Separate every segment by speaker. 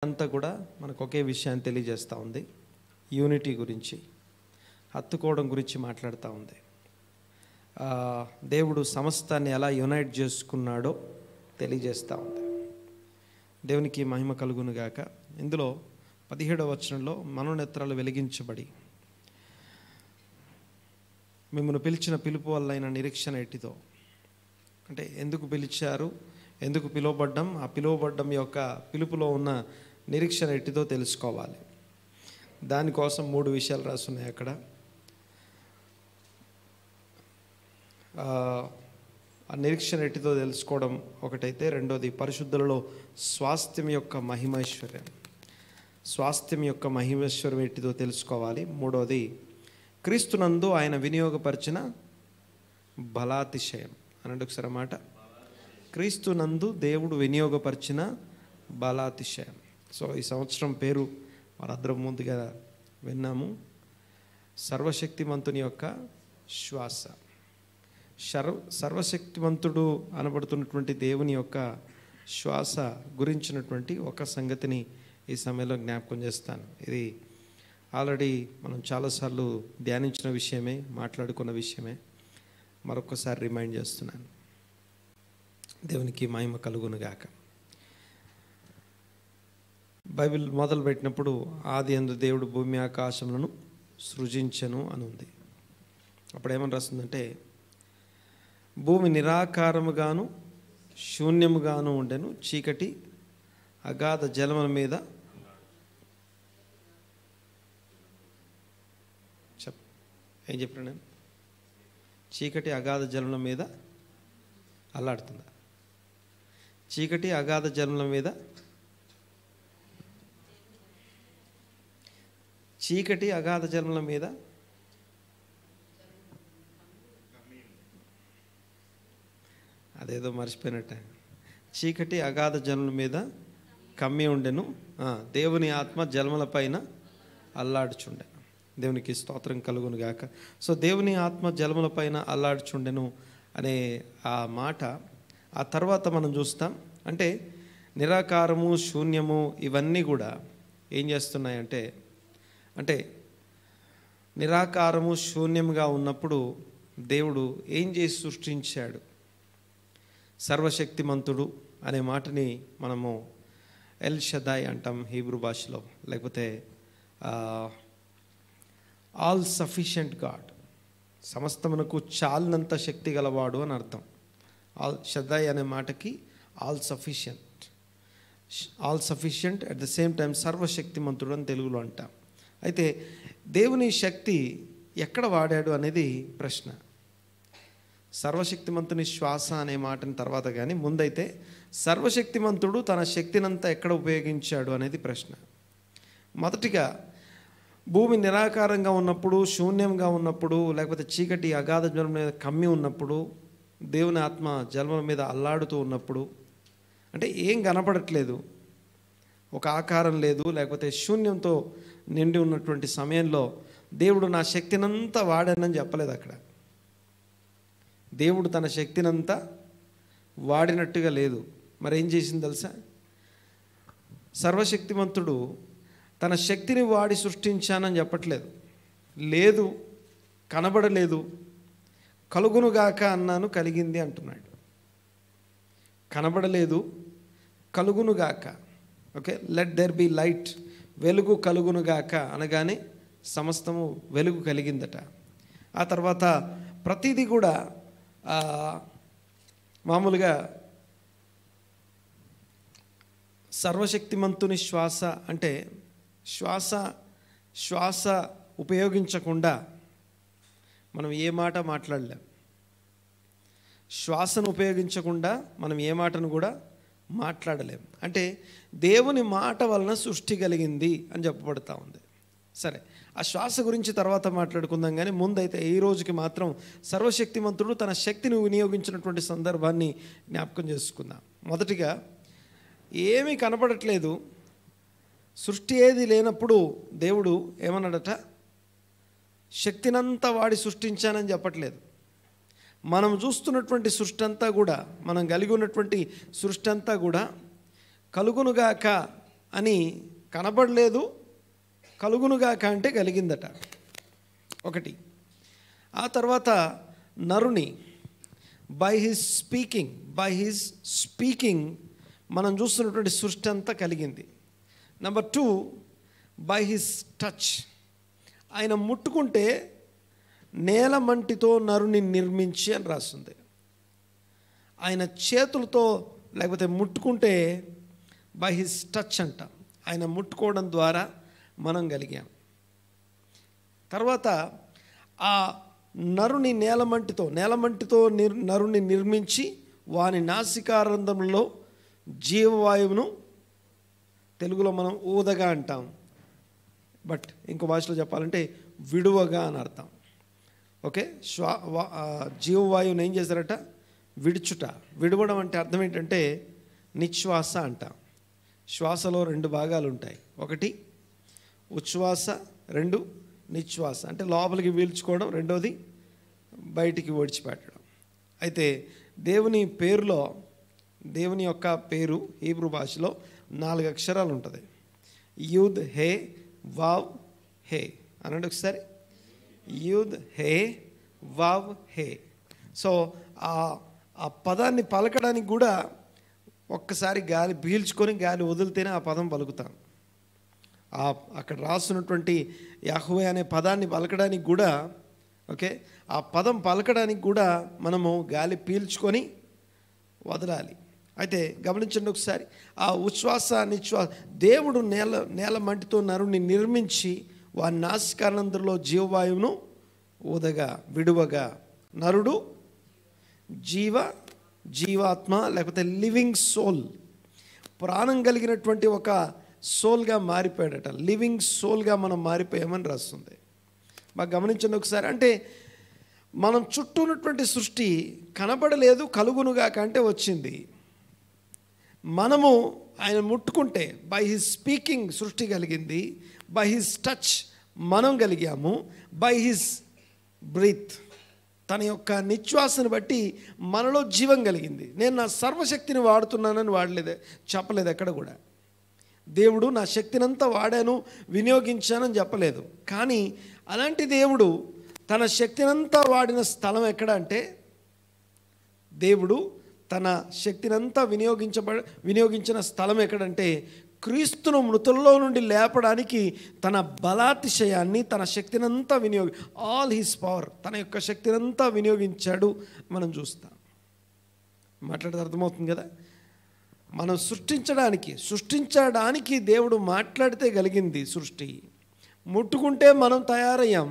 Speaker 1: అంతా కూడా మనకు ఒకే విషయాన్ని తెలియజేస్తూ ఉంది. యూనిటీ గురించి, హత్తుకోవడం గురించి మాట్లాడుతూ ఉంది. దేవుడు సమస్తాన్ని ఎలా యునైట్ చేసుకున్నాడో తెలియజేస్తూ ఉంది. దేవునికి మహిమ కలుగును గాక. ఇందులో 17వ వచనంలో మనోనేత్రాలు వెలిగించబడి మిమ్మల్ని పిలిచిన పిలుపు వల్లైన నిరీక్షణ ఎట్టిదో, అంటే ఎందుకు పిలిచారు, ఎందుకు పిలువబడ్డం, ఆ పిలువబడ్డం యొక్క పిలుపులో ఉన్న నిరీక్షణ ఎట్టిదో తెలుసుకోవాలి. దానికోసం 3 విషయాలు రాస్తున్నాయి అక్కడ. ఆ నిరీక్షణ ఎట్టిదో తెలుసుకోవడం ఒకటైతే, రెండోది పరిశుద్ధులలో స్వాస్థ్యం యొక్క మహిమైశ్వర్యం, స్వాస్థ్యం యొక్క మహిమైశ్వర్యం ఎట్టిదో తెలుసుకోవాలి. మూడోది క్రీస్తునందు ఆయన వినియోగపరిచిన బలాతిశయం. అనండి ఒకసారి మాట, క్రీస్తునందు దేవుడు వినియోగపరిచిన బలాతిశయం. సో ఈ సంవత్సరం పేరు మనందరం ముందుగా విన్నాము, సర్వశక్తిమంతుని యొక్క శ్వాస. సర్వశక్తివంతుడు అనబడుతున్నటువంటి దేవుని యొక్క శ్వాస గురించినటువంటి ఒక సంగతిని ఈ సమయంలో జ్ఞాపకం చేస్తాను. ఇది ఆల్రెడీ మనం చాలాసార్లు ధ్యానించిన విషయమే, మాట్లాడుకున్న విషయమే. మరొకసారి రిమైండ్ చేస్తున్నాను. దేవునికి మహిమ కలుగునుగాక. బైబిల్ మొదలుపెట్టినప్పుడు ఆది యందు దేవుడు భూమి ఆకాశములను సృజించెను అని ఉంది. అప్పుడు ఏమని రాస్తుందంటే, భూమి నిరాకారముగాను శూన్యముగాను ఉండెను, చీకటి అగాధ జలముల మీద ఏం చెప్పాను నేను? చీకటి అగాధ జలముల మీద అల్లాడుతుందా? చీకటి అగాధ జలముల మీద, చీకటి అగాధ జలముల మీద అదేదో మర్చిపోయినట్ట. చీకటి అగాధ జలముల మీద కమ్మి ఉండెను, దేవుని ఆత్మ జలముల పైన అల్లాడుచుండెను. దేవునికి స్తోత్రం కలుగును గాక. సో దేవుని ఆత్మ జలముల పైన అల్లాడుచుండెను అనే ఆ మాట ఆ తర్వాత మనం చూస్తాం. అంటే నిరాకారము, శూన్యము ఇవన్నీ కూడా ఏం చేస్తున్నాయంటే, అంటే నిరాకారము శూన్యముగా ఉన్నప్పుడు దేవుడు ఏం చేసి సృష్టించాడు? సర్వశక్తిమంతుడు అనే మాటని మనము ఎల్ షదాయ్ అంటాం హీబ్రూ భాషలో, లేకపోతే ఆల్ సఫిషియంట్ గాడ్, సమస్తమునకు చాలినంత శక్తి గలవాడు అని అర్థం. ఆల్ షదాయ్ అనే మాటకి all sufficient at the same time సర్వశక్తిమంతుడు అని తెలుగులో అంటాం. అయితే దేవుని శక్తి ఎక్కడ వాడాడు అనేది ప్రశ్న. సర్వశక్తిమంతుని శ్వాస అనే మాటని తర్వాత కానీ ముందైతే సర్వశక్తిమంతుడు తన శక్తినంతా ఎక్కడ ఉపయోగించాడు అనేది ప్రశ్న. మొదటిగా భూమి నిరాకారంగా ఉన్నప్పుడు, శూన్యంగా ఉన్నప్పుడు, లేకపోతే చీకటి అగాధ జలం మీద కమ్మి ఉన్నప్పుడు, దేవుని ఆత్మ జలముల మీద అల్లాడుతూ ఉన్నప్పుడు, అంటే ఏం కనపడట్లేదు, ఒక ఆకారం లేదు, లేకపోతే శూన్యంతో నిండి ఉన్నటువంటి సమయంలో దేవుడు నా శక్తినంతా వాడానని చెప్పలేదు. అక్కడ దేవుడు తన శక్తినంతా వాడినట్టుగా లేదు. మరి ఏం చేసింది తెలుసా? సర్వశక్తిమంతుడు తన శక్తిని వాడి సృష్టించానని చెప్పట్లేదు. లేదు, కనబడలేదు, కలుగునుగాక అన్నాను, కలిగింది అంటున్నాడు. కనబడలేదు, కలుగునుగాక, okay, let there be light, వెలుగు కలుగునుగాక అనగానే సమస్తము వెలుగు కలిగిందట. ఆ తర్వాత ప్రతిదీ కూడా మామూలుగా సర్వశక్తిమంతుని శ్వాస అంటే శ్వాస ఉపయోగించకుండా మనం ఏ మాట మాట్లాడలేం. శ్వాసను ఉపయోగించకుండా మనం ఏ మాటను కూడా మాట్లాడలేం. అంటే దేవుని మాట వలన సృష్టి కలిగింది అని చెప్పబడతా ఉంది. సరే, ఆ శ్వాస గురించి తర్వాత మాట్లాడుకుందాం, కానీ ముందైతే ఈ రోజుకి మాత్రం సర్వశక్తిమంతుడు తన శక్తిని వినియోగించినటువంటి సందర్భాన్ని జ్ఞాపకం చేసుకుందాం. మొదటిగా ఏమీ కనపడట్లేదు, సృష్టి ఏది లేనప్పుడు దేవుడు ఏమన్నాడట? శక్తినంతా వాడి సృష్టించానని చెప్పట్లేదు. మనం చూస్తున్నటువంటి సృష్టి అంతా కూడా, మనం కలిగి ఉన్నటువంటి సృష్టి అంతా కూడా కలుగునుగాక అని కనబడలేదు, కలుగునుగాక అంటే కలిగిందట ఒకటి. ఆ తర్వాత నరుని బై హిస్ స్పీకింగ్ మనం చూస్తున్నటువంటి సృష్టి అంతా కలిగింది. నెంబర్ 2 బై హిస్ టచ్, ఆయన ముట్టుకుంటే నేల మంటితో నరుని నిర్మించి అని రాస్తుంది. ఆయన చేతులతో లేకపోతే ముట్టుకుంటే బై హిస్ టచ్ అంట, ఆయన ముట్టుకోవడం ద్వారా మనం కలిగాం. తర్వాత ఆ నరుని నేలమంటితో నరుని నిర్మించి వాని నాసికారంధ్రంలో జీవవాయువును, తెలుగులో మనం ఊదగా అంటాం, బట్ ఇంకో భాషలో చెప్పాలంటే విడువగా అని అర్థం. ఓకే, జీవవాయువుని ఏం చేశారట? విడవడం అంటే అర్థం ఏంటంటే నిశ్వాస అంటాం. శ్వాసలో 2 భాగాలు ఉంటాయి, ఒకటి ఉచ్ఛ్వాస, 2 నిశ్వాస, అంటే లోపలికి పీల్చుకోవడం, రెండోది బయటికి ఓడిచిపెట్టడం. అయితే దేవుని యొక్క పేరు హీబ్రూ భాషలో 4 అక్షరాలు ఉంటుంది. యూద్ హే వావ్ హే అనండి ఒకసారి. యూద్ హే వావ్ హే. సో ఆ పదాన్ని పలకడానికి కూడా ఒక్కసారి గాలి పీల్చుకొని గాలి వదిలితేనే ఆ పదం పలుకుతాం. అక్కడ రాస్తున్నటువంటి యెహోవా అనే పదాన్ని పలకడానికి కూడా, ఓకే, ఆ పదం పలకడానికి కూడా మనము గాలి పీల్చుకొని వదలాలి. అయితే గమనించండి ఒకసారి, ఆ ఉచ్ఛ్వాస నిశ్వాస, దేవుడు నేల మంటితో నరుని నిర్మించి వారి నాసికానందరిలో జీవవాయువును ఊదగా విడువగా నరుడు జీవాత్మ లేకపోతే లివింగ్ సోల్, ప్రాణం కలిగినటువంటి ఒక సోల్గా మారిపోయాడట. లివింగ్ సోల్గా మనం మారిపోయామని రాస్తుంది. బాగా గమనించండి ఒకసారి. అంటే మనం చుట్టూ ఉన్నటువంటి సృష్టి కనబడలేదు, కలుగునుగాక అంటే వచ్చింది. మనము ఆయన ముట్టుకుంటే బై హిస్ స్పీకింగ్ సృష్టి కలిగింది, బై హిస్ టచ్ మనం కలిగాము, బై హిస్ బ్రీత్ తన యొక్క నిశ్వాసను బట్టి మనలో జీవం కలిగింది. నేను నా సర్వశక్తిని వాడుతున్నానని చెప్పలేదు ఎక్కడ కూడా. దేవుడు నా శక్తినంతా వాడాను, వినియోగించానని చెప్పలేదు. కానీ అలాంటి దేవుడు తన శక్తినంతా వాడిన స్థలం ఎక్కడ అంటే, దేవుడు తన శక్తినంతా వినియోగించిన స్థలం ఎక్కడంటే, క్రీస్తును మృతుల్లో నుండి లేపడానికి తన బలాతిశయాన్ని, తన శక్తినంతా ఆల్ హిస్ పవర్, తన యొక్క శక్తినంతా వినియోగించాడు మనం చూస్తాం. మాట్లాడితే అర్థమవుతుంది కదా. మనం సృష్టించడానికి దేవుడు మాట్లాడితే కలిగింది సృష్టి. ముట్టుకుంటే మనం తయారయ్యాం,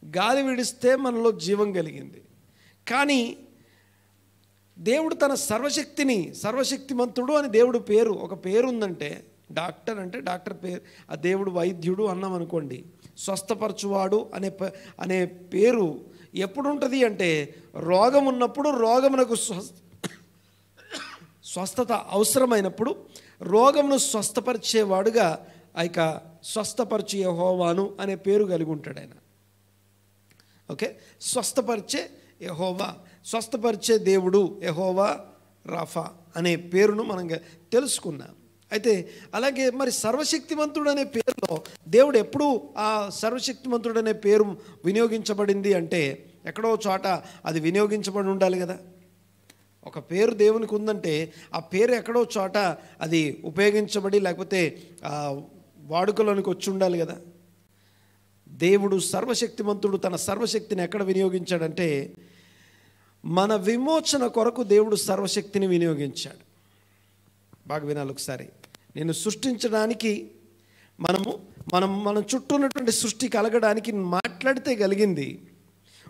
Speaker 1: గాలి విడిస్తే మనలో జీవం కలిగింది. కానీ దేవుడు తన సర్వశక్తిమంతుడు అని దేవుడు పేరు, ఒక పేరు ఉందంటే, డాక్టర్ అంటే డాక్టర్ పేరు, ఆ దేవుడు వైద్యుడు అన్నాం అనుకోండి. స్వస్థపరచువాడు అనే పేరు ఎప్పుడు ఉంటుంది అంటే, రోగం ఉన్నప్పుడు, రోగమునకు స్వస్థత అవసరమైనప్పుడు రోగమును స్వస్థపరిచేవాడుగా ఆ యొక్క స్వస్థపరిచే యెహోవాను అనే పేరు కలిగి ఉంటాడు ఆయన. ఓకే, స్వస్థపరిచే యెహోవా, స్వస్థపరిచే దేవుడు యెహోవా రాఫా అనే పేరును మనం తెలుసుకున్నాం. అయితే అలాగే మరి సర్వశక్తిమంతుడు అనే పేరులో దేవుడు ఎప్పుడు ఆ సర్వశక్తిమంతుడు అనే పేరు వినియోగించబడింది అంటే, ఎక్కడో చోట అది వినియోగించబడి ఉండాలి కదా. ఒక పేరు దేవునికి ఉందంటే ఆ పేరు ఎక్కడో చోట అది ఉపయోగించబడి లేకపోతే వాడుకలోనికి వచ్చి ఉండాలి కదా. దేవుడు సర్వశక్తిమంతుడు తన సర్వశక్తిని ఎక్కడ వినియోగించాడంటే, మన విమోచన కొరకు దేవుడు సర్వశక్తిని వినియోగించాడు. బాగా వినాలి ఒకసారి. నేను సృష్టించడానికి మనం చుట్టూ ఉన్నటువంటి సృష్టి కలగడానికి మాట్లాడితే కలిగింది,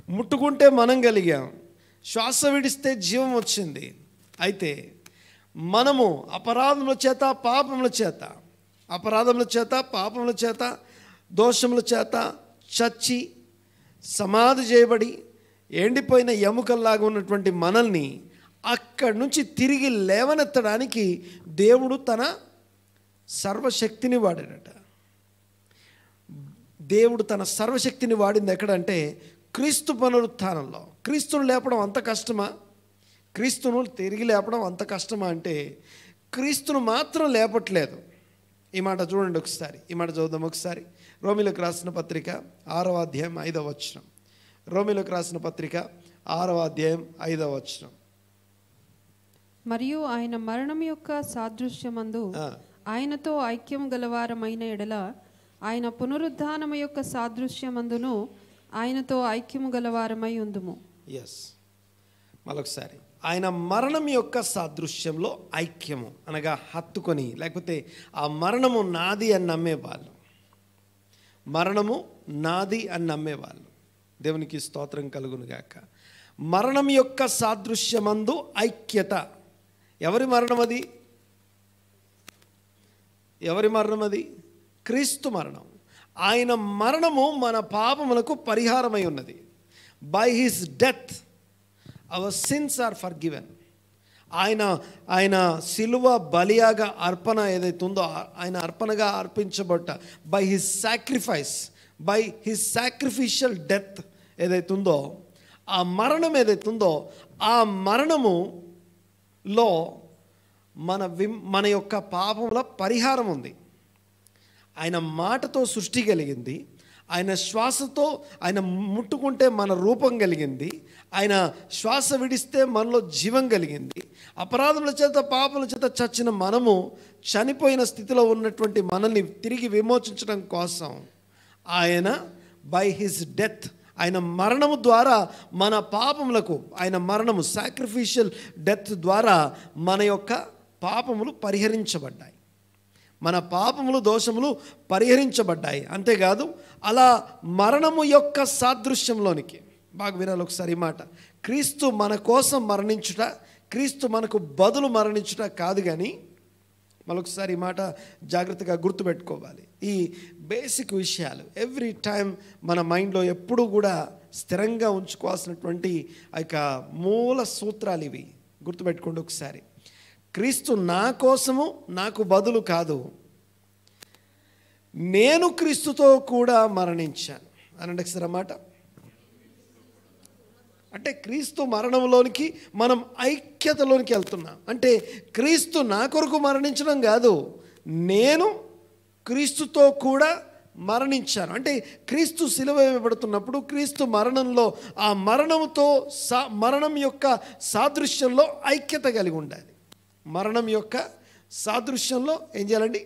Speaker 1: ముట్టుకుంటే మనం కలిగాం, శ్వాస విడిస్తే జీవం వచ్చింది. అయితే మనము అపరాధముల చేత పాపముల చేత దోషముల చేత చచ్చి సమాధి చేయబడి ఎండిపోయిన ఎముకల్లాగా ఉన్నటువంటి మనల్ని అక్కడి నుంచి తిరిగి లేవనెత్తడానికి దేవుడు తన సర్వశక్తిని వాడాడట. దేవుడు తన సర్వశక్తిని వాడింది ఎక్కడంటే, క్రీస్తు పునరుత్థానంలో. క్రీస్తును లేపడం అంత కష్టమా? క్రీస్తును తిరిగి లేపడం అంత కష్టమా అంటే, క్రీస్తును మాత్రం లేపట్లేదు, ఈ మాట చూడండి ఒకసారి, ఈ మాట చదువుదాం ఒకసారి. రోమీయులకు రాసిన పత్రిక 6వ అధ్యాయం 5వ వచనం. రోమీయులకు రాసిన పత్రిక 6వ అధ్యాయం 5వ వచనం.
Speaker 2: మరియు ఆయన మరణం యొక్క సాదృశ్యమందు ఆయనతో ఐక్యం గలవారమైన ఎడల ఆయన పునరుద్ధానము యొక్క సాదృశ్యమందును ఆయనతో ఐక్యము గలవారమై ఉందుము.
Speaker 1: ఎస్, మరొకసారి, ఆయన మరణం యొక్క సాదృశ్యంలో ఐక్యము అనగా హత్తుకొని, లేకపోతే ఆ మరణము నాది అని నమ్మేవాళ్ళు, మరణము నాది అని నమ్మేవాళ్ళు. దేవునికి స్తోత్రం కలుగును గాక. మరణం యొక్క సాదృశ్యమందు ఐక్యత. ఎవరి మరణం అది? ఎవరి మరణం అది? క్రీస్తు మరణం. ఆయన మరణము మన పాపములకు పరిహారమై ఉన్నది. By his death our sins are forgiven. ఆయన సిలువ బలియాగా అర్పణ ఏదైతే ఉందో, ఆయన అర్పణగా అర్పించబడ్డ by his sacrifice, by his sacrificial death ఏదైతే ఉందో, ఆ మరణం ఏదైతే ఉందో, ఆ మరణములో మన యొక్క పాపముల పరిహారం ఉంది. ఆయన మాటతో సృష్టి కలిగింది, ఆయన శ్వాసతో ఆయన ముట్టుకుంటే మన రూపం కలిగింది, ఆయన శ్వాస విడిస్తే మనలో జీవం కలిగింది. అపరాధముల చేత పాపముల చేత చచ్చిన మనము, చనిపోయిన స్థితిలో ఉన్నటువంటి మనల్ని తిరిగి విమోచించడం కోసం ఆయన బై హిస్ డెత్, ఆయన మరణము ద్వారా మన పాపములకు, ఆయన మరణము సాక్రిఫిషియల్ డెత్ ద్వారా మన యొక్క పాపములు పరిహరించబడ్డాయి. మన పాపములు, దోషములు పరిహరించబడ్డాయి. అంతేకాదు, అలా మరణము యొక్క సాదృశ్యంలోనికి, బాగా వినాలి ఒకసారి ఈ మాట, క్రీస్తు మన కోసం మరణించుట, క్రీస్తు మనకు బదులు మరణించుట కాదు. కానీ మరొకసారి ఈ మాట జాగ్రత్తగా గుర్తుపెట్టుకోవాలి. ఈ బేసిక్ విషయాలు ఎవ్రీ టైం మన మైండ్లో ఎప్పుడూ కూడా స్థిరంగా ఉంచుకోవాల్సినటువంటి ఆ యొక్క మూల సూత్రాలు ఇవి. గుర్తుపెట్టుకోండి ఒకసారి. క్రీస్తు నా కోసము, నాకు బదులు కాదు, నేను క్రీస్తుతో కూడా మరణించాను అనండి ఒకసారి అన్నమాట. అంటే క్రీస్తు మరణంలోనికి మనం ఐక్యతలోనికి వెళ్తున్నాం. అంటే క్రీస్తు నా కొరకు మరణించడం కాదు, నేను క్రీస్తుతో కూడా మరణించాను. అంటే క్రీస్తు సిలువ వేయబడుతున్నప్పుడు క్రీస్తు మరణంలో, ఆ మరణముతో మరణం యొక్క సాదృశ్యంలో ఐక్యత కలిగి ఉండాలి. మరణం యొక్క సాదృశ్యంలో ఏం చేయాలండి?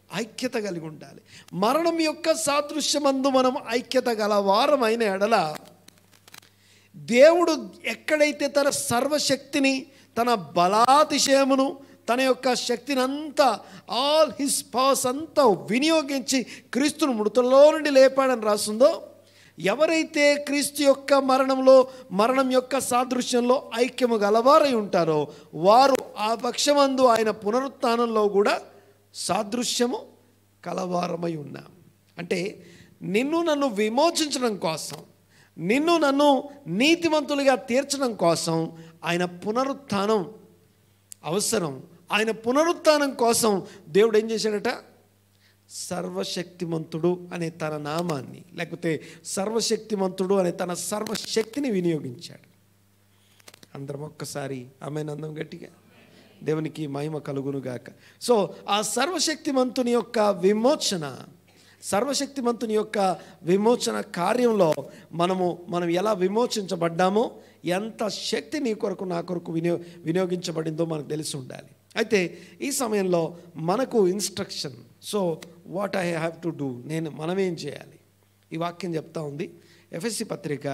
Speaker 1: ఐక్యత కలిగి ఉండాలి. మరణం యొక్క సాదృశ్యమందు మనం ఐక్యత గలవారమైన ఎడల, దేవుడు ఎక్కడైతే తన సర్వశక్తిని, తన బలాతిశయమును, తన యొక్క శక్తిని అంతా, ఆల్ హిస్ పవర్స్ అంతా వినియోగించి క్రీస్తును మృతుల్లో నుండి లేపాడని రాస్తుందో, ఎవరైతే క్రీస్తు యొక్క మరణం యొక్క సాదృశ్యంలో ఐక్యము గలవారై ఉంటారో వారు ఆ పక్షమందు ఆయన పునరుత్థానంలో కూడా సాదృశ్యము కలవారమై ఉన్నాం. అంటే నిన్ను నన్ను విమోచించడం కోసం, నిన్ను నన్ను నీతిమంతులుగా తీర్చడం కోసం ఆయన పునరుత్థానం అవసరం. ఆయన పునరుత్థానం కోసం దేవుడు ఏం చేశాడట? సర్వశక్తిమంతుడు అనే తన నామాన్ని, లేకపోతే సర్వశక్తిమంతుడు అనే తన సర్వశక్తిని వినియోగించాడు. అందరం ఒక్కసారి ఆమేన్ అందం గట్టిగా. దేవునికి మహిమ కలుగునుగాక. సో ఆ సర్వశక్తిమంతుని యొక్క విమోచన కార్యంలో మనం ఎలా విమోచించబడ్డామో, ఎంత శక్తి నీ కొరకు నా కొరకు వినియోగించబడిందో మనకు తెలిసి ఉండాలి. అయితే ఈ సమయంలో మనకు instruction, so what I have to do, మనమేం చేయాలి? ఈ వాక్యం చెప్తా ఉంది ఎఫెసీ పత్రిక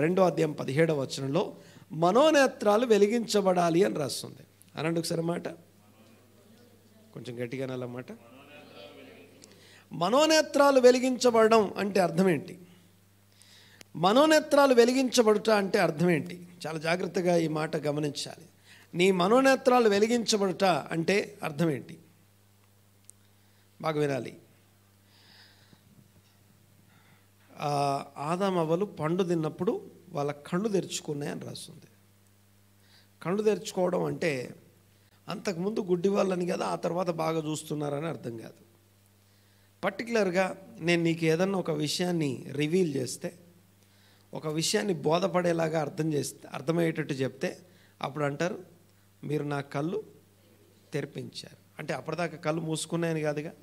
Speaker 1: 2వ అధ్యాయం 17వ వచనంలో, మనోనేత్రాలు వెలిగించబడాలి అని రాస్తుంది. అనండి ఒకసారి మాట, కొంచెం గట్టిగా అన్నమాట. మనోనేత్రాలు వెలిగించబడడం అంటే అర్థం ఏంటి? మనోనేత్రాలు వెలిగించబడుట అంటే అర్థం ఏంటి? చాలా జాగ్రత్తగా ఈ మాట గమనించాలి. నీ మనోనేత్రాలు వెలిగించబడుట అంటే అర్థం ఏంటి? బాగా వినాలి. ఆదామవ్వలు పండు తిన్నప్పుడు వాళ్ళ కళ్ళు తెరుచుకున్నాయని రాస్తుంది. కళ్ళు తెరుచుకోవడం అంటే అంతకుముందు గుడ్డి వాళ్ళని కదా, ఆ తర్వాత బాగా చూస్తున్నారని అర్థం కాదు. పర్టికులర్గా నేను నీకు ఏదన్నా ఒక విషయాన్ని రివీల్ చేస్తే, ఒక విషయాన్ని బోధపడేలాగా అర్థమయ్యేటట్టు చెప్తే, అప్పుడు అంటారు మీరు నా కళ్ళు తెరిపించారు. అంటే అప్పటిదాకా కళ్ళు మూసుకున్నాయని కాదుగా,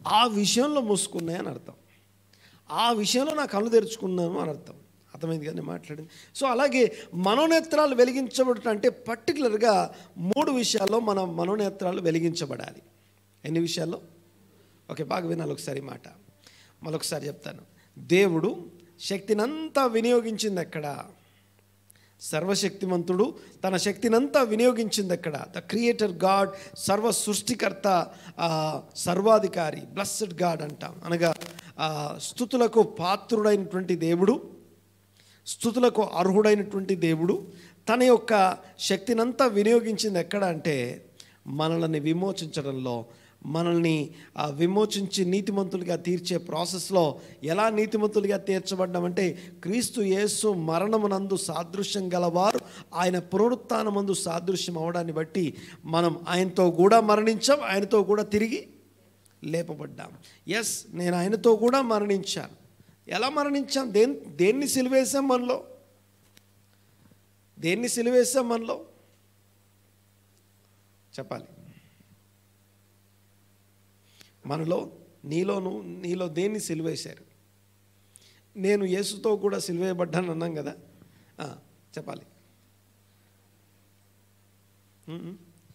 Speaker 1: ఆ విషయంలో మూసుకున్నాయి అని అర్థం. ఆ విషయంలో నా కళ్ళు తెరుచుకున్నాను అని అర్థం. అర్థమైంది కదా నేను మాట్లాడింది. సో అలాగే మనోనేత్రాలు వెలిగించబడటం అంటే పర్టికులర్గా 3 విషయాల్లో మన మనోనేత్రాలు వెలిగించబడాలి. ఎన్ని విషయాల్లో? ఓకే, బాగా వినాలి ఒకసారి మాట. మరొకసారి చెప్తాను. దేవుడు శక్తినంతా వినియోగించింది ఎక్కడ? సర్వశక్తిమంతుడు తన శక్తినంతా వినియోగించింది ఎక్కడ? ద క్రియేటర్ గాడ్, సర్వ సృష్టికర్త, సర్వాధికారి, బ్లెస్డ్ గాడ్ అంటాం. అనగా స్తుతులకు పాత్రుడైనటువంటి దేవుడు, స్తుతులకు అర్హుడైనటువంటి దేవుడు తన యొక్క శక్తినంతా వినియోగించింది ఎక్కడ అంటే మనల్ని విమోచించడంలో. మనల్ని విమోచించి నీతిమంతులుగా తీర్చే ప్రాసెస్లో. ఎలా నీతిమంతులుగా తీర్చబడ్డామంటే క్రీస్తు యేసు మరణమునందు సాదృశ్యం గలవారు ఆయన పునరుత్థానమందు సాదృశ్యం అవడాన్ని బట్టి మనం ఆయనతో కూడా మరణించాం, ఆయనతో కూడా తిరిగి లేపబడ్డాం. ఎస్, నేను ఆయనతో కూడా మరణించాను. ఎలా మరణించాం? దేన్ని సిలువేశాం మనలో? దేన్ని సిలువేశాం మనలో? చెప్పాలి. మనలో నీలో దేన్ని సిలువేశారు? నేను యేసుతో కూడా సిలువేయబడ్డాను అన్నాం కదా, చెప్పాలి.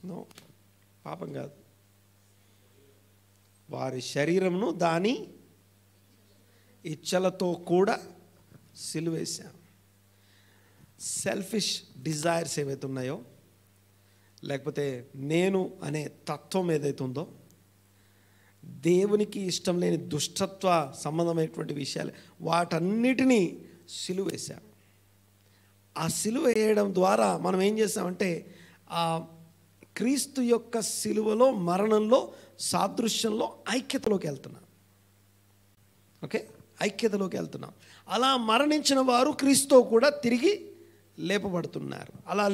Speaker 1: నో, పాపం కాదు. వారి శరీరమును దాని ఇచ్చలతో కూడా సిలువేశాం. సెల్ఫిష్ డిజైర్స్ ఏవైతే ఉన్నాయో, లేకపోతే నేను అనే తత్వం ఏదైతే ఉందో, దేవునికి ఇష్టం లేని దుష్టత్వ సంబంధమైనటువంటి విషయాలు, వాటన్నిటినీ సిలువేశాం. ఆ సిలువ వేయడం ద్వారా మనం ఏం చేస్తామంటే ఆ క్రీస్తు యొక్క సిలువలో, మరణంలో, సాదృశ్యంలో ఐక్యతలోకి వెళ్తున్నాం. ఓకే, ఐక్యతలోకి వెళ్తున్నాం. అలా మరణించిన వారు క్రీస్తుతో కూడా తిరిగి లేపబడుతున్నారు. అలా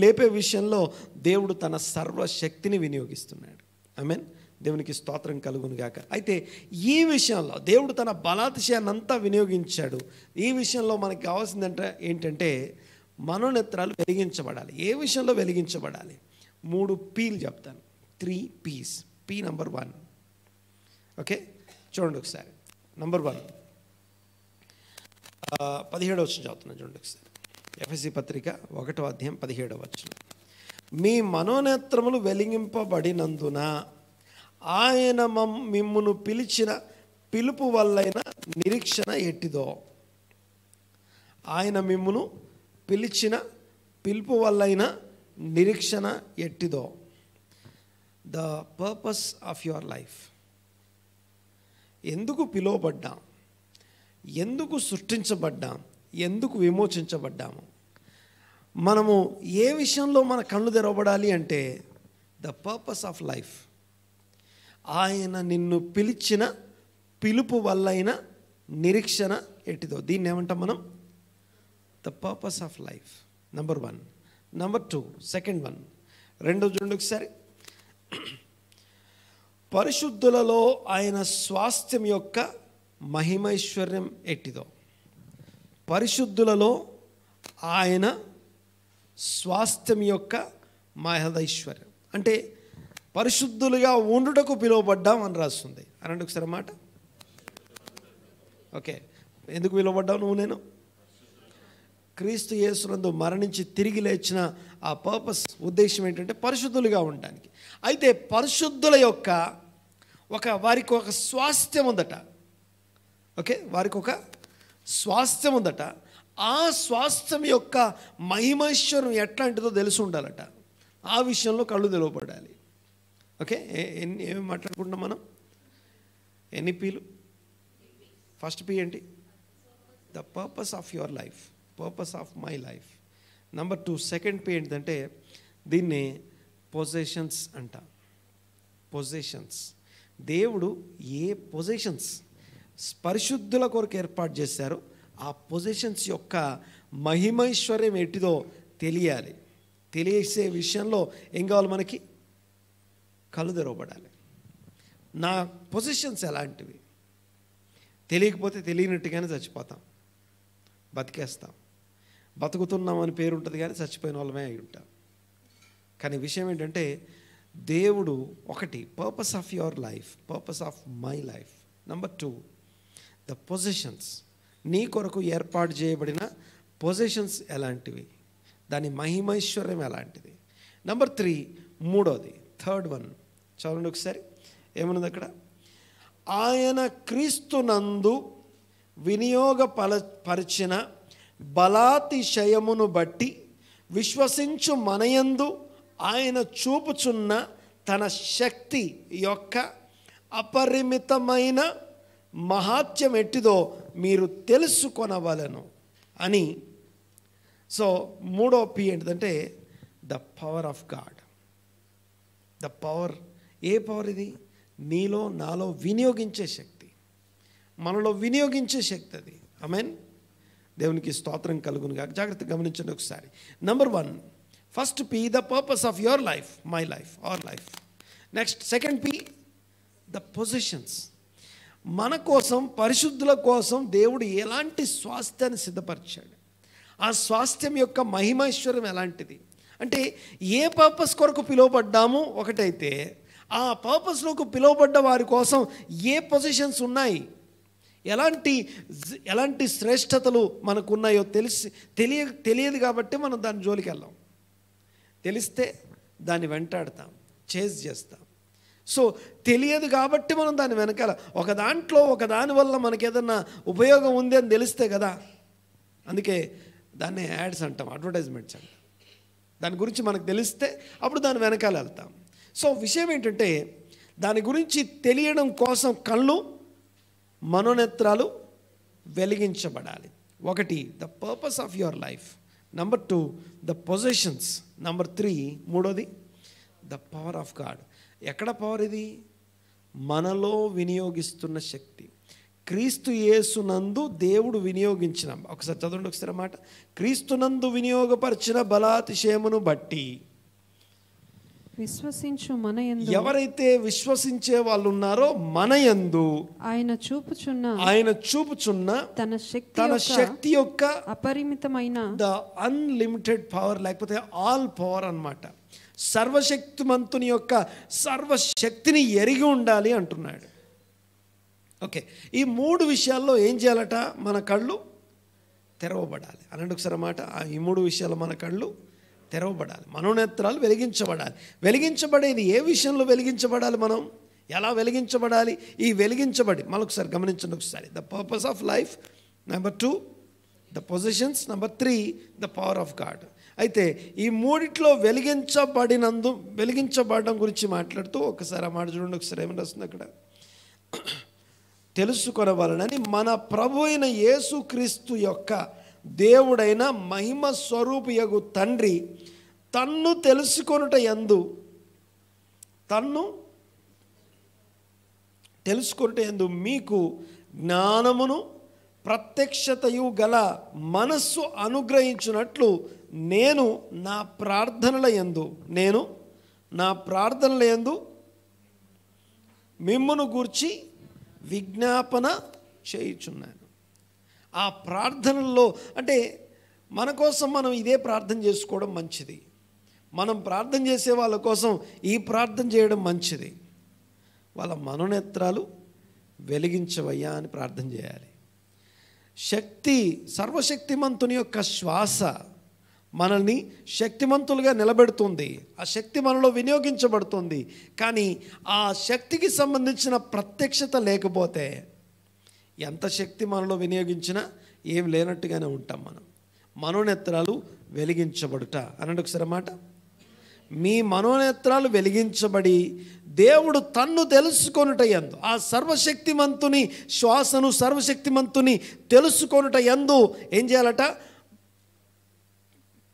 Speaker 1: లేపే విషయంలో దేవుడు తన సర్వశక్తిని వినియోగిస్తున్నాడు. ఆమేన్. దేవునికి స్తోత్రం కలుగును గాక. అయితే ఈ విషయంలో దేవుడు తన బలాతిశయాన్ని అంతా వినియోగించాడు. ఈ విషయంలో మనకి కావాల్సిందంటే ఏంటంటే మనోనేత్రాలు వెలిగించబడాలి. ఏ విషయంలో వెలిగించబడాలి? 3 P'లు చెప్తాను. 3 P's. P number 1. ఓకే, చూడండి ఒకసారి. నంబర్ 1, 17వ వచనం చదువుతున్నాను, చూడండి ఒకసారి. ఎఫెసీ పత్రిక 1వ అధ్యాయం 17వ వచనం. మీ మనోనేత్రములు వెలిగింపబడినందున ఆయన మిమ్మును పిలిచిన పిలుపు వల్లైన నిరీక్షణ ఎట్టిదో. ఆయన మిమ్మును పిలిచిన పిలుపు వల్లైన నిరీక్షణ ఎట్టిదో. The purpose of your life. ఎందుకు పిలువబడ్డాం? ఎందుకు సృష్టించబడ్డాం? ఎందుకు విమోచించబడ్డాము? మనము ఏ విషయంలో మన కళ్ళు తెరవబడాలి అంటే ద పర్పస్ ఆఫ్ లైఫ్. ఆయన నిన్ను పిలిచిన పిలుపు వల్లైన నిరీక్షణ ఎట్టిదో. దీన్ని ఏమంటాం మనం? The purpose of life. Number 1. Number 2, second 1. రెండో చూడండి ఒకసారి. పరిశుద్ధులలో ఆయన స్వాస్థ్యం యొక్క మహిమైశ్వర్యం ఎట్టిదో. పరిశుద్ధులలో ఆయన స్వాస్థ్యం యొక్క మహదైశ్వర్యం అంటే పరిశుద్ధులుగా ఉండుటకు పిలువబడ్డాం అని రాస్తుంది. అనండి ఒకసారి మాట. ఓకే, ఎందుకు పిలువబడ్డావు నువ్వు? నేను క్రీస్తు యేసునందు మరణించి తిరిగి లేచిన ఆ పర్పస్, ఉద్దేశం ఏంటంటే పరిశుద్ధులుగా ఉండడానికి. అయితే పరిశుద్ధుల యొక్క వారికి ఒక స్వాస్థ్యం ఉందట. ఓకే, వారికి ఒక స్వాస్థ్యం ఉందట. ఆ స్వాస్థ్యం యొక్క మహిమైశ్వర్యం ఎట్లాంటిదో తెలిసి ఉండాలట. ఆ విషయంలో కళ్ళు తెలవబడాలి. ఓకే, ఏమి మాట్లాడుకుంటున్నాం మనం? ఎన్ని పీలు? ఫస్ట్ పీ ఏంటి? The purpose of your life, purpose of my life. Number 2, second P ఏంటంటే దీన్ని పొజెషన్స్ అంట. పొజెషన్స్. దేవుడు ఏ పొజెషన్స్ పరిశుద్ధుల కొరకు ఏర్పాటు చేశారో ఆ పొజిషన్స్ యొక్క మహిమైశ్వర్యం ఎట్టిదో తెలియాలి. తెలిసే విషయంలో ఏం కావాలి మనకి? కళ్ళు తెరవబడాలి. నా పొజిషన్స్ ఎలాంటివి? తెలియకపోతే తెలియనట్టుగానే చచ్చిపోతాం, బతికేస్తాం. బతుకుతున్నామని పేరు ఉంటుంది కానీ చచ్చిపోయిన వాళ్ళమే అయి ఉంటాం. కానీ విషయం ఏంటంటే దేవుడు ఒకటి purpose of your life, purpose of my life. Number 2 the positions, నీ కొరకు ఏర్పాటు చేయబడిన పొజిషన్స్ ఎలాంటివి, దాని మహిమైశ్వర్యం ఎలాంటిది. నెంబర్ 3 మూడోది, థర్డ్ వన్ చదవండి ఒకసారి ఏమన్నది అక్కడ. ఆయన క్రీస్తునందు వినియోగపరిచిన బలాతిశయమును బట్టి విశ్వసించు మనయందు ఆయన చూపుచున్న తన శక్తి యొక్క అపరిమితమైన మహాత్యం ఎట్టిదో మీరు తెలుసుకొనవలెను అని. సో మూడో పి ఏంటిదంటే the power of God. The power, A power ఇది? నీలో నాలో వినియోగించే శక్తి, మనలో వినియోగించే శక్తి అది. ఆమేన్. దేవునికి స్తోత్రం కలుగునుగా. జాగ్రత్తగా గమనించండి ఒకసారి. Number 1 first P the purpose of your life, my life, our life. Next second P the positions. మన కోసం, పరిశుద్ధుల కోసం దేవుడు ఎలాంటి స్వాస్థ్యాన్ని సిద్ధపరిచాడు, ఆ స్వాస్థ్యం యొక్క మహిమైశ్వర్యం ఎలాంటిది అంటే, ఏ పర్పస్ కొరకు పిలువబడ్డాము ఒకటైతే, ఆ పర్పస్లోకి పిలువబడ్డ వారి కోసం ఏ పొజిషన్స్ ఉన్నాయి, ఎలాంటి శ్రేష్టతలు మనకున్నాయో తెలియదు కాబట్టి మనం దాని జోలికి వెళ్ళాం. తెలిస్తే దాన్ని వెంటాడతాం, చేజ్ చేస్తాం. సో తెలియదు కాబట్టి మనం దాని వెనకాల, ఒక దాని వల్ల మనకి ఏదన్నా ఉపయోగం ఉంది అని తెలిస్తే కదా, అందుకే దాన్ని యాడ్స్ అంటాం, అడ్వర్టైజ్మెంట్స్ అంటాం. దాని గురించి మనకు తెలిస్తే అప్పుడు దాని వెనకాల వెళ్తాం. సో విషయం ఏంటంటే, దాని గురించి తెలియడం కోసం కళ్ళు, మనోనేత్రాలు వెలిగించబడాలి. ఒకటి the purpose of your life, number 2 the positions, number 3 మూడోది ద పవర్ ఆఫ్ గాడ్. ఎక్కడ పవర్ ఇది? మనలో వినియోగిస్తున్న శక్తి. క్రీస్తు యేసునందు దేవుడు వినియోగించిన, ఒకసారి చదవండి ఒకసారి మాట, క్రీస్తునందు వినియోగపరిచిన బలాతిశయమును బట్టి
Speaker 2: విశ్వసించు మనయందు,
Speaker 1: ఎవరైతే విశ్వసించే వాళ్ళు ఉన్నారో మనయందు
Speaker 2: ఆయన చూపుచున్న తన శక్తి యొక్క అపరిమితమైన
Speaker 1: ద అన్లిమిటెడ్ పవర్, లేకపోతే ఆల్ పవర్ అన్నమాట. సర్వశక్తిమంతుని యొక్క సర్వశక్తిని ఎరిగి ఉండాలి అంటున్నాడు. ఓకే, ఈ 3 విషయాల్లో ఏం చేయాలట? మన కళ్ళు తెరవబడాలి. అనండి ఒకసారి మాట, ఈ 3 విషయాలు మన కళ్ళు తెరవబడాలి, మనోనేత్రాలు వెలిగించబడాలి. వెలిగించబడేది ఏ విషయంలో వెలిగించబడాలి? మనం ఎలా వెలిగించబడాలి? ఈ వెలిగించబడి మరొకసారి గమనించండి ఒకసారి. The purpose of life, number 2 the positions, number 3 the power of God. అయితే ఈ మూడిట్లో వెలిగించబడడం గురించి మాట్లాడుతూ ఒకసారి ఆ మాట చూడండి ఒకసారి. ఏమని వస్తుంది అక్కడ? తెలుసుకొనవలనని మన ప్రభు అయిన యేసుక్రీస్తు యొక్క దేవుడైన మహిమ స్వరూపియగు తండ్రి తన్ను తెలుసుకొనుట యందు మీకు జ్ఞానమును ప్రత్యక్షతయు గల మనస్సు అనుగ్రహించున్నట్లు నేను నా ప్రార్థనల యందు మిమ్మును గూర్చి విజ్ఞాపన చేయుచున్నాను. ఆ ప్రార్థనల్లో అంటే మన కోసం మనం ఇదే ప్రార్థన చేసుకోవడం మంచిది. మనం ప్రార్థన చేసే వాళ్ళ కోసం ఈ ప్రార్థన చేయడం మంచిది. వాళ్ళ మనోనేత్రాలు వెలిగించవయ్యా అని ప్రార్థన చేయాలి. సర్వశక్తిమంతుని యొక్క శ్వాస మనల్ని శక్తిమంతులుగా నిలబెడుతుంది. ఆ శక్తి మనలో వినియోగించబడుతుంది. కానీ ఆ శక్తికి సంబంధించిన ప్రత్యక్షత లేకపోతే ఎంత శక్తి మనలో వినియోగించినా ఏం లేనట్టుగానే ఉంటాం మనం. మనోనేత్రాలు వెలిగించబడుట అనండి ఒకసారి మాట. మీ మనోనేత్రాలు వెలిగించబడి దేవుడు తన్ను తెలుసుకొనుట యందు, ఆ సర్వశక్తిమంతుని శ్వాసను, సర్వశక్తిమంతుని తెలుసుకొనుట యందు ఏం చేయాలట?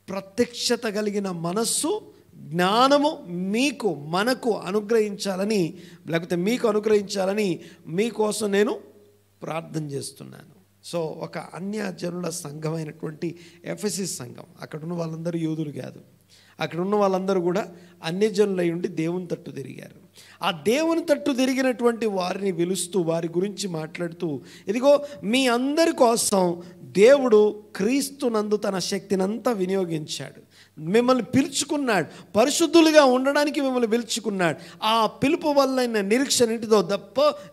Speaker 1: ప్రత్యక్షత కలిగిన మనస్సు, జ్ఞానము మనకు అనుగ్రహించాలని, లేకపోతే మీకు అనుగ్రహించాలని మీకోసం నేను ప్రార్థన చేస్తున్నాను. సో ఒక అన్యజనుల సంఘమైనటువంటి ఎఫెసీ సంఘం, అక్కడ ఉన్న వాళ్ళందరూ యూదులు కాదు, అక్కడ ఉన్న వాళ్ళందరూ కూడా అన్యజనులై ఉండి దేవుని తట్టు తిరిగారు. ఆ దేవుని తట్టు తిరిగినటువంటి వారిని పిలుస్తూ, వారి గురించి మాట్లాడుతూ, ఇదిగో మీ అందరి కోసం దేవుడు క్రీస్తునందు తన శక్తినంతా వినియోగించాడు. మిమ్మల్ని పిలుచుకున్నాడు, పరిశుద్ధులుగా ఉండడానికి మిమ్మల్ని పిలుచుకున్నాడు. ఆ పిలుపు వల్ల నిరీక్షణ ఏంటిదో,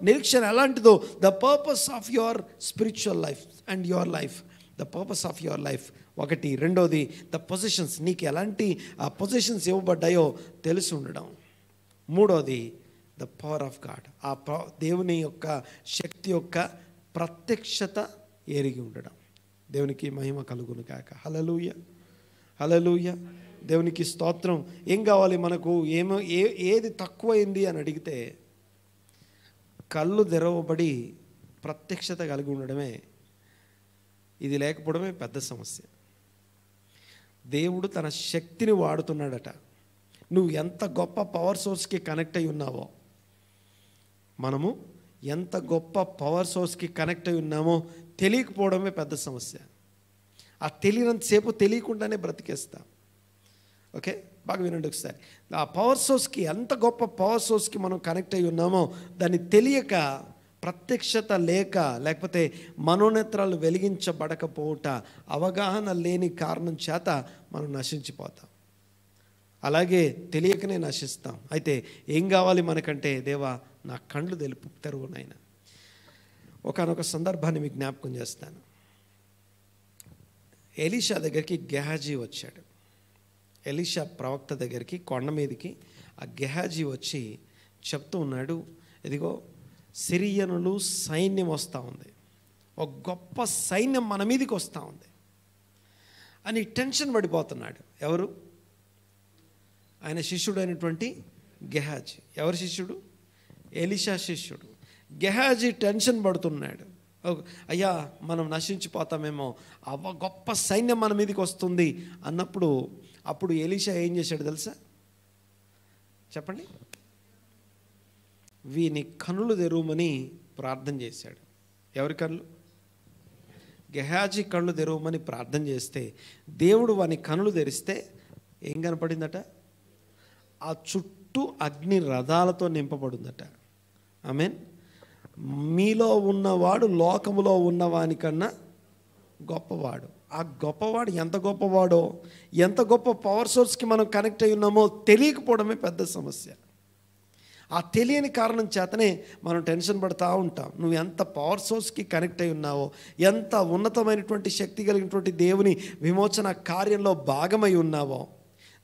Speaker 1: నిరీక్షణ ఎలాంటిదో, the purpose of your spiritual life and your life, the purpose of your life ఒకటి. రెండోది ద పొజిషన్స్, నీకు ఎలాంటి ఆ పొజిషన్స్ ఇవ్వబడ్డాయో తెలిసి ఉండడం. మూడోది ద పవర్ ఆఫ్ గాడ్, ఆ దేవుని యొక్క శక్తి యొక్క ప్రత్యక్షత ఎరిగి ఉండడం. దేవునికి మహిమ కలుగును కాక. హల్లెలూయ, హల్లెలూయ. దేవునికి స్తోత్రం. ఏం కావాలి మనకు? ఏది తక్కువైంది అని అడిగితే కళ్ళు తెరవబడి ప్రత్యక్షత కలిగి ఉండడమే. ఇది లేకపోవడమే పెద్ద సమస్య. దేవుడు తన శక్తిని వాడుతున్నాడట. నువ్వు ఎంత గొప్ప పవర్ సోర్స్కి కనెక్ట్ అయి ఉన్నావో, మనము ఎంత గొప్ప పవర్ సోర్స్కి కనెక్ట్ అయి ఉన్నామో తెలియకపోవడమే పెద్ద సమస్య. ఆ తెలియనంతసేపు తెలియకుండానే బ్రతికేస్తాం. ఓకే, బాగా వినండి ఒకసారి. ఆ పవర్ సోర్స్కి, ఎంత గొప్ప పవర్ సోర్స్కి మనం కనెక్ట్ అయి ఉన్నామో దాన్ని తెలియక, ప్రత్యక్షత లేకపోతే మనోనేత్రాలు వెలిగించబడకపోవట, అవగాహన లేని కారణం చేత మనం నశించిపోతాం. అలాగే తెలియకనే నశిస్తాం. అయితే ఏం కావాలి మనకంటే, దేవా నా కళ్ళు తెరువు నాయనా. ఒకానొక సందర్భాన్ని మీకు జ్ఞాపకం చేస్తాను. ఎలీషా దగ్గరికి గెహాజీ వచ్చాడు. ఎలీషా ప్రవక్త దగ్గరికి కొండ మీదకి ఆ గెహాజీ వచ్చి చెప్తూ ఉన్నాడు, ఇదిగో సిరియనులు సైన్యం వస్తూ ఉంది, ఒక గొప్ప సైన్యం మన మీదకి వస్తూ ఉంది అని టెన్షన్ పడిపోతున్నాడు. ఎవరు? ఆయన శిష్యుడు అయినటువంటి గెహాజీ. ఎవరి శిష్యుడు? ఎలీషా శిష్యుడు. గెహాజీ టెన్షన్ పడుతున్నాడు. అయ్యా మనం నశించిపోతామేమో, గొప్ప సైన్యం మన మీదకి వస్తుంది అన్నప్పుడు అప్పుడు ఎలీషా ఏం చేశాడు తెలుసా? చెప్పండి. వీని కన్నులు తెరవమని ప్రార్థన చేశాడు. ఎవరి కళ్ళు? గెహాజీ కళ్ళు తెరవమని ప్రార్థన చేస్తే దేవుడు వాని కన్నులు తెరిస్తే ఏం కనపడిందట? ఆ చుట్టూ అగ్ని రథాలతో నింపబడిందట. ఆమేన్. మీలో ఉన్నవాడు లోకములో ఉన్నవానికన్నా గొప్పవాడు. ఆ గొప్పవాడు ఎంత గొప్పవాడో, ఎంత గొప్ప పవర్ సోర్స్కి మనం కనెక్ట్ అయి ఉన్నామో తెలియకపోవడమే పెద్ద సమస్య. ఆ తెలియని కారణం చేతనే మనం టెన్షన్ పడుతూ ఉంటాం. నువ్వు ఎంత పవర్ సోర్స్కి కనెక్ట్ అయి ఉన్నావో, ఎంత ఉన్నతమైనటువంటి శక్తి కలిగినటువంటి దేవుని విమోచన కార్యంలో భాగమై ఉన్నావో,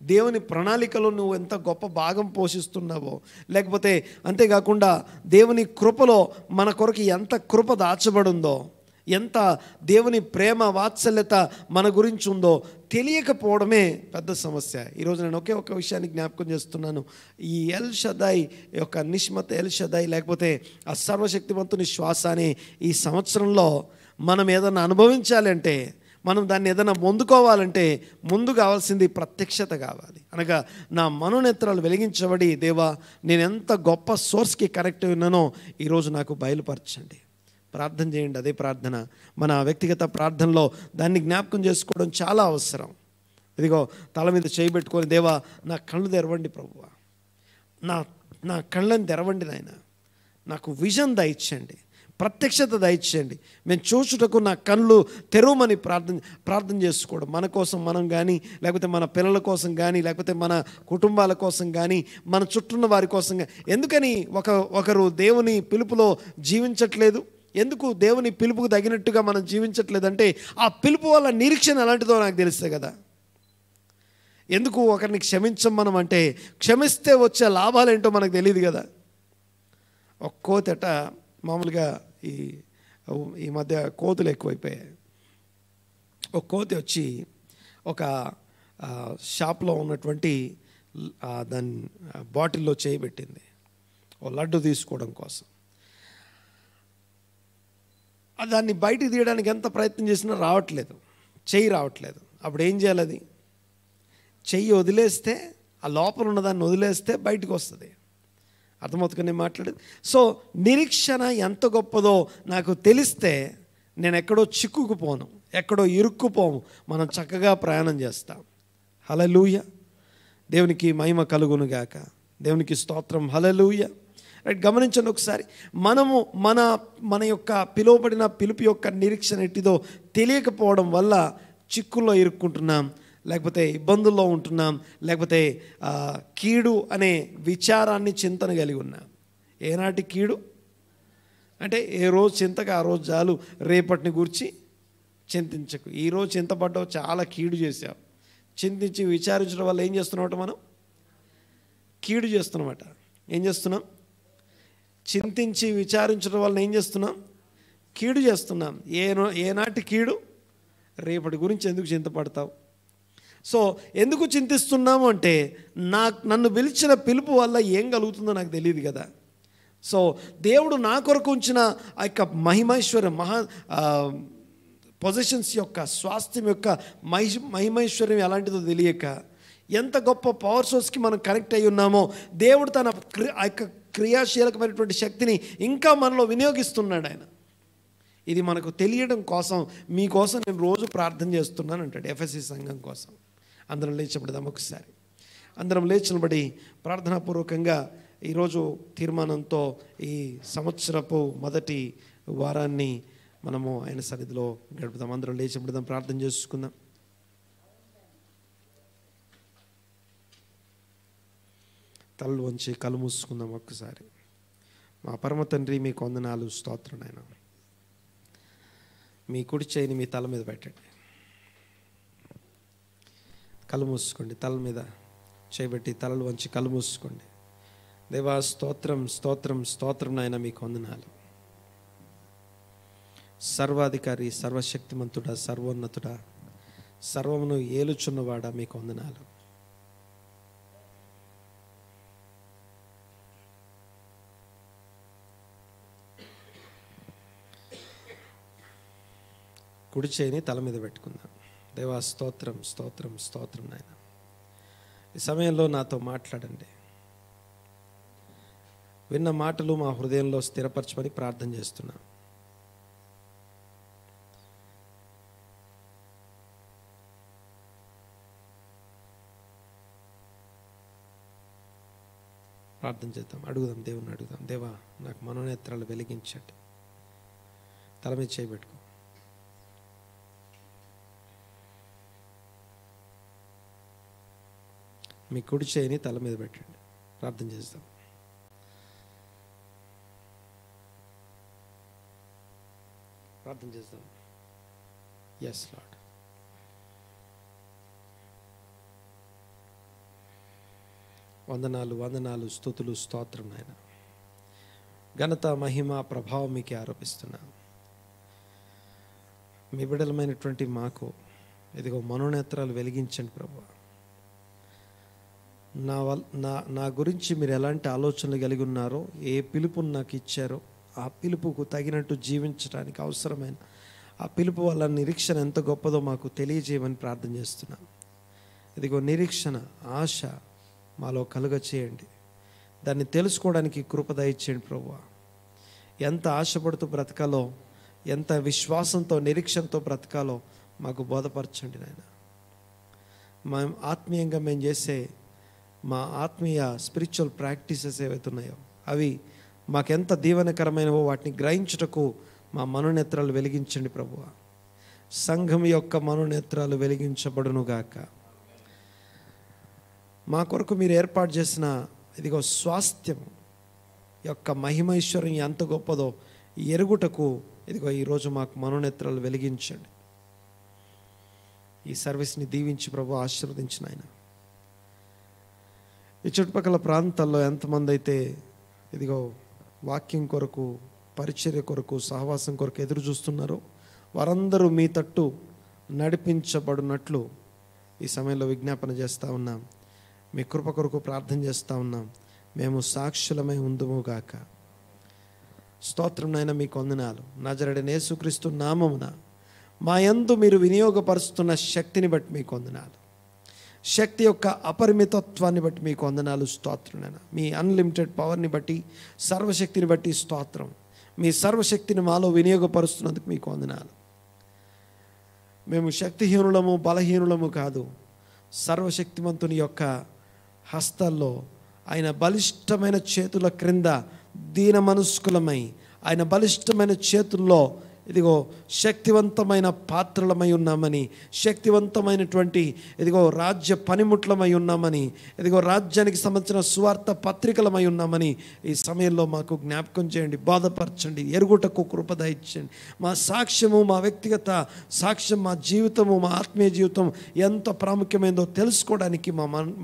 Speaker 1: దేవుని ప్రణాళికలో నువ్వు ఎంత గొప్ప భాగం పోషిస్తున్నావో, లేకపోతే అంతేకాకుండా దేవుని కృపలో మన కొరకు ఎంత కృప దాచబడిందో, ఎంత దేవుని ప్రేమ వాత్సల్యత మన గురించి ఉందో తెలియకపోవడమే పెద్ద సమస్య. ఈరోజు నేను ఒక విషయాన్ని జ్ఞాపకం చేస్తున్నాను. ఈ ఎల్ షదాయ్ యొక్క నిష్మత, ఎల్ షదాయ్ లేకపోతే ఆ సర్వశక్తివంతుని శ్వాస అనే ఈ సంవత్సరంలో మనం ఏదైనా అనుభవించాలి అంటే, మనం దాన్ని ఏదైనా పొందుకోవాలంటే ముందు కావాల్సింది ప్రత్యక్షత కావాలి. అనగా నా మనోనేత్రాలు వెలిగించబడి, దేవా నేను ఎంత గొప్ప సోర్స్కి కనెక్ట్ అయి ఉన్నానో ఈరోజు నాకు బయలుపరచండి. ప్రార్థన చేయండి. అదే ప్రార్థన మన వ్యక్తిగత ప్రార్థనలో దాన్ని జ్ఞాపకం చేసుకోవడం చాలా అవసరం. ఇదిగో తల మీద చేయబెట్టుకొని, దేవా నా కళ్ళు తెరవండి ప్రభువా, నా కళ్ళని తెరవండి నాయన, నాకు విజన్ దయచేయండి, ప్రత్యక్షత దయచేయండి, మేము చూచుటకు నా కళ్ళు తెరవమని ప్రార్థన చేసుకోవడం. మన కోసం మనం కానీ, లేకపోతే మన పిల్లల కోసం కానీ, లేకపోతే మన కుటుంబాల కోసం కానీ, మన చుట్టూన్న వారి కోసం కానీ. ఎందుకని ఒకరు దేవుని పిలుపులో జీవించట్లేదు? ఎందుకు దేవుని పిలుపుకు తగినట్టుగా మనం జీవించట్లేదంటే ఆ పిలుపు వల్ల నిరీక్షణ ఎలాంటిదో నాకు తెలుస్తే కదా. ఎందుకు ఒకరిని క్షమించం మనం అంటే, క్షమిస్తే వచ్చే లాభాలు ఏంటో మనకు తెలియదు కదా. ఒక కోతట మామూలుగా ఈ మధ్య కోతులు ఎక్కువైపోయాయి. ఒక కోతి వచ్చి ఒక షాప్లో ఉన్నటువంటి దాని బాటిల్లో చేయబెట్టింది ఓ లడ్డు తీసుకోవడం కోసం. దాన్ని బయటికి తీయడానికి ఎంత ప్రయత్నం చేసినా రావట్లేదు, చెయ్యి రావట్లేదు. అప్పుడు ఏం చేయాలి? అది చెయ్యి వదిలేస్తే, ఆ లోపల ఉన్నదాన్ని వదిలేస్తే బయటకు వస్తుంది. అర్థమవుతుందని మాట్లాడేది. సో నిరీక్షణ ఎంత గొప్పదో నాకు తెలిస్తే నేను ఎక్కడో చిక్కుకుపోను, ఎక్కడో ఇరుక్కుపోము, మనం చక్కగా ప్రయాణం చేస్తాం. హల్లెలూయా. దేవునికి మహిమ కలుగునుగాక. దేవునికి స్తోత్రం. హల్లెలూయా. రైట్, గమనించండి ఒకసారి. మనము మన యొక్క పిలువబడిన పిలుపు యొక్క నిరీక్షణ ఎట్టిదో తెలియకపోవడం వల్ల చిక్కుల్లో ఇరుక్కుంటున్నాం. లేకపోతే ఇబ్బందుల్లో ఉంటున్నాం, లేకపోతే కీడు అనే విచారాన్ని చింతన కలిగి ఉన్నాం. ఏనాటి కీడు అంటే ఏ రోజు చింతకు ఆ రోజు చాలు, రేపటిని గురించి చింతించకు. ఈరోజు చింతపడ్డావు, చాలా కీడు చేసావు. చింతించి విచారించడం వల్ల ఏం చేస్తున్నామట, మనం కీడు చేస్తున్నామట. ఏం చేస్తున్నాం? చింతించి విచారించడం వల్ల ఏం చేస్తున్నాం? కీడు చేస్తున్నాం. ఏనాటి కీడు? రేపటి గురించి ఎందుకు చింతపడతావు? సో ఎందుకు చింతిస్తున్నాము అంటే, నన్ను పిలిచిన పిలుపు వల్ల ఏం కలుగుతుందో నాకు తెలియదు కదా. సో దేవుడు నా కొరకు ఉంచిన ఆ యొక్క మహిమైశ్వర్యం, పొజిషన్స్ యొక్క, స్వాస్థ్యం యొక్క మహిమైశ్వర్యం ఎలాంటిదో తెలియక ఎంత గొప్ప పవర్ సోర్స్కి మనం కనెక్ట్ అయి ఉన్నామో, దేవుడు తన ఆ యొక్క క్రియాశీలకమైనటువంటి శక్తిని ఇంకా మనలో వినియోగిస్తున్నాడు ఆయన. ఇది మనకు తెలియడం కోసం, మీకోసం నేను రోజు ప్రార్థన చేస్తున్నాను అంటాడు ఎఫెసీ సంఘం కోసం. అందరం లేచినబడదాం. ఒకసారి అందరం లేచినబడి ప్రార్థనాపూర్వకంగా ఈరోజు తీర్మానంతో ఈ సంవత్సరపు మొదటి వారాన్ని మనము ఆయన సన్నిధిలో గడుపుదాం. అందరం లేచినబడదాం, ప్రార్థన చేసుకుందాం. తలలు వంచి కళ్ళు మూసుకుందాం ఒక్కసారి. మా పరమ తండ్రి, మీకు వందనాలు, స్తోత్రం నాయన. మీ కుడి చేయిని మీ తల మీద పెట్టండి. కళ్ళు మూసుకోండి. తల మీద చేయబెట్టి తలలు వంచి కళ్ళు మూసుకోండి. దేవా స్తోత్రం, స్తోత్రం, స్తోత్రం నాయన, మీకు వందనాలు. సర్వాధికారి, సర్వశక్తిమంతుడా, సర్వోన్నతుడా, సర్వమును ఏలుచున్నవాడా, మీకు వందనాలు. కుడి చేయిని తల మీద పెట్టుకుందాం. దేవా స్తోత్రం, స్తోత్రం, స్తోత్రం నాయన. ఈ సమయంలో నాతో మాట్లాడండి. విన్న మాటలు మా హృదయంలో స్థిరపరచమని ప్రార్థన చేస్తున్నా. ప్రార్థన చేద్దాం, అడుగుదాం, దేవుని అడుగుదాం. దేవా నాకు మనోనేత్రాలు వెలిగించండి. తల మీద చేయబెట్టుకో. మీ కుడి చేయిని తల మీద పెట్టండి. ప్రార్థన చేద్దాం. ప్రార్థన చేద్దాం. Yes Lord. వందనాలు, వందనాలు, స్తుతులు, స్తోత్రం నాయన. ఘనత, మహిమ, ప్రభావం మీకే ఆరోపిస్తున్నాను. మీ బిడ్డలమైనటువంటి మాకు ఇదిగో మనోనేత్రాలు వెలిగించండి ప్రభువా. నా గురించి మీరు ఎలాంటి ఆలోచనలు కలిగి ఉన్నారో, ఏ పిలుపును నాకు ఇచ్చారో, ఆ పిలుపుకు తగినట్టు జీవించడానికి అవసరమైన ఆ పిలుపు వల్ల నిరీక్షణ ఎంత గొప్పదో మాకు తెలియజేయమని ప్రార్థన చేస్తున్నాను. ఇదిగో నిరీక్షణ, ఆశ మాలో కలుగ చేయండి. దాన్ని తెలుసుకోవడానికి కృప దయచేయండి ప్రభువా. ఎంత ఆశపడుతూ బ్రతకాలో, ఎంత విశ్వాసంతో, నిరీక్షణతో బ్రతకాలో మాకు బోధపరచండి నాయన. ఆత్మీయంగా మేము చేసే మా ఆత్మీయ స్పిరిచువల్ ప్రాక్టీసెస్ ఏవైతున్నాయో అవి మాకెంత దీవెనకరమైనవో వాటిని గ్రహించుటకు మా మనోనేత్రాలు వెలిగించండి ప్రభువా. సంఘం యొక్క మనోనేత్రాలు వెలిగించబడునుగాక. మా కొరకు మీరు ఏర్పాటు చేసిన ఇదిగో స్వాస్థ్యం యొక్క మహిమైశ్వర్యం ఎంత గొప్పదో ఎరుగుటకు ఇదిగో ఈరోజు మాకు మనోనేత్రాలు వెలిగించండి. ఈ సర్వీస్ని దీవించి ప్రభు ఆశీర్వదించిన ఆయన. ఈ చుట్టుపక్కల ప్రాంతాల్లో ఎంతమంది అయితే ఇదిగో వాక్యం కొరకు, పరిచర్య కొరకు, సహవాసం కొరకు ఎదురు చూస్తున్నారో వారందరూ మీ తట్టు నడిపించబడినట్లు ఈ సమయంలో విజ్ఞాపన చేస్తూ ఉన్నాం. మీ కృప కొరకు ప్రార్థన చేస్తూ ఉన్నాం. మేము సాక్షులమై ఉందుముగాక. స్తోత్రం నాయన, మీకు వందనాలు. నజరేయుడైన యేసుక్రీస్తు నామమున మా యందు మీరు వినియోగపరుస్తున్న శక్తిని బట్టి మీకు వందనాలు. శక్తి యొక్క అపరిమితత్వాన్ని బట్టి మీకు వందనాలు, స్తోత్రం నాయన. మీ అన్లిమిటెడ్ పవర్ని బట్టి, సర్వశక్తిని బట్టి స్తోత్రం. మీ సర్వశక్తిని మాలో వినియోగపరుస్తున్నందుకు మీకు వందనాలు. మేము శక్తిహీనులము, బలహీనులము కాదు. సర్వశక్తిమంతుని యొక్క హస్తాల్లో, ఆయన బలిష్టమైన చేతుల క్రింద దీన మనస్కులమై, ఆయన బలిష్టమైన చేతుల్లో ఇదిగో శక్తివంతమైన పాత్రలమై ఉన్నామని, శక్తివంతమైనటువంటి ఇదిగో రాజ్య పనిముట్లమై ఉన్నామని, ఇదిగో రాజ్యానికి సంబంధించిన సువార్త పత్రికలమై ఉన్నామని ఈ సమయంలో మాకు జ్ఞాపకం చేయండి, బాధపరచండి, ఎరుగుటకు కృప దయచేయండి. మా సాక్ష్యము, మా వ్యక్తిగత సాక్ష్యం, మా జీవితము, మా ఆత్మీయ జీవితం ఎంత ప్రాముఖ్యమైందో తెలుసుకోవడానికి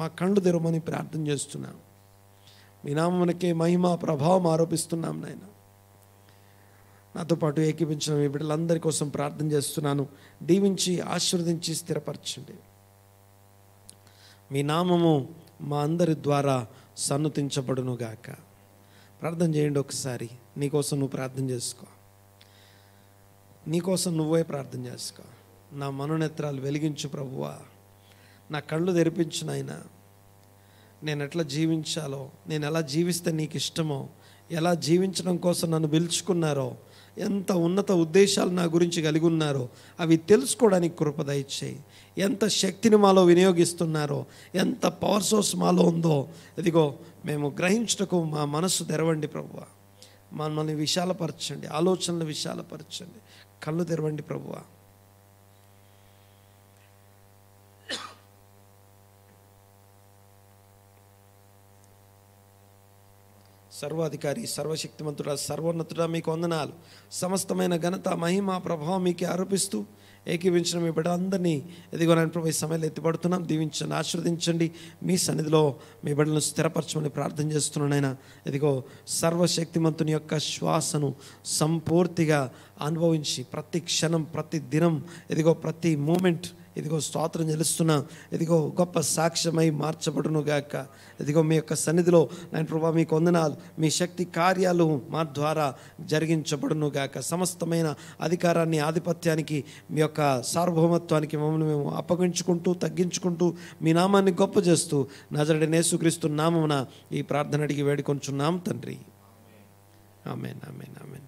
Speaker 1: మా కళ్ళు తెరవమని ప్రార్థన చేస్తున్నాం. మీ నామమునకే మహిమ ప్రభావం ఆరోపిస్తున్నాం నాయన. నాతో పాటు ఏకీపించిన మీ బిడ్డలందరి కోసం ప్రార్థన చేస్తున్నాను. దీవించి ఆశీర్వదించి స్థిరపరచండి. మీ నామము మా అందరి ద్వారా సన్నుతించబడునుగాక. ప్రార్థన చేయండి ఒకసారి. నీకోసం నువ్వు ప్రార్థన చేసుకో, నీకోసం నువ్వే ప్రార్థన చేసుకో. నా మనోనేత్రాలు వెలిగించు ప్రభువా, నా కళ్ళు తెరిపించు నాయనా. నేను ఎట్లా జీవించాలో, నేను ఎలా జీవిస్తే నీకు ఇష్టమో, ఎలా జీవించడం కోసం నన్ను పిలుచుకున్నారో, ఎంత ఉన్నత ఉద్దేశాలు నా గురించి కలిగి ఉన్నారో అవి తెలుసుకోవడానికి కృప దయచేయి. ఎంత శక్తిని మాలో వినియోగిస్తున్నారో, ఎంత పవర్ సోర్స్ మాలో ఉందో ఇదిగో మేము గ్రహించుటకు మా మనస్సు తెరవండి ప్రభువా. మమ్మల్ని విశాలపరచండి, ఆలోచనలు విశాలపరచండి, కళ్ళు తెరవండి ప్రభువా. సర్వాధికారి, సర్వశక్తిమంతుడా, సర్వోన్నతుడా, మీకు వందనాలు. సమస్తమైన ఘనత, మహిమ, ప్రభావం మీకే ఆరోపిస్తూ ఏకీవించిన మీ బిడ్డ అందరినీ ఎదిగో నేను ప్రభు ఈ సమయంలో ఎత్తిపడుతున్నాం. దీవించండి, ఆశీర్వదించండి. మీ సన్నిధిలో మీ బిడ్డలను స్థిరపరచమని ప్రార్థన చేస్తున్నానైనా. ఎదిగో సర్వశక్తిమంతుని యొక్క శ్వాసను సంపూర్తిగా అనుభవించి ప్రతి క్షణం, ప్రతి దినం, ఎదిగో ప్రతి మూమెంట్ ఇదిగో స్తోత్రం చెల్లిస్తున్నా. ఇదిగో గొప్ప సాక్ష్యమై మార్చబడును గాక. ఇదిగో మీ యొక్క సన్నిధిలో నేను ప్రభా మీకు వందనాలు. మీ శక్తి కార్యాలు మా ద్వారా జరిగించబడును గాక. సమస్తమైన అధికారాన్ని, ఆధిపత్యానికి, మీ యొక్క సార్వభౌమత్వానికి మమ్మల్ని మేము అప్పగించుకుంటూ, తగ్గించుకుంటూ, మీ నామాన్ని గొప్ప చేస్తూ నజరేయుడైన యేసుక్రీస్తు నామమున ఈ ప్రార్థన అడిగి వేడుకొంచున్నాం తండ్రి. ఆమేన్, ఆమేన్, ఆమేన్.